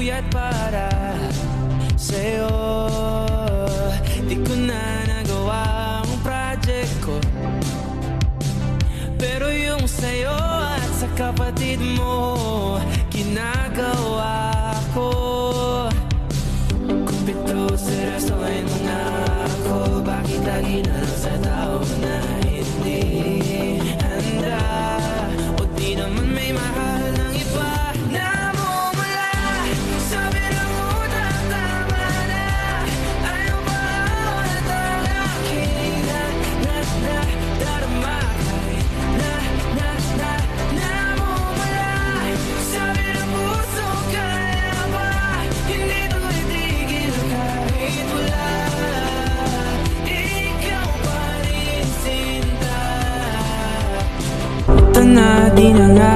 puyat para sa'yo. Di ko na nagawa ang project ko, pero yung sa'yo at sa kapatid mo ginagawa ko. Kumpito, seryosohin mo na ako. Bakit lagi na lang sa tao na hindi handa? O di naman may mahal ng iba na mumula. Sabi ng utang tama na. Ayaw ba ulit ang aking darama? Kahit namumula. Sabi ng puso, kaya ba hindi ito itigil kahit wala? Ikaw pa rin sinta. Ito na, di na nga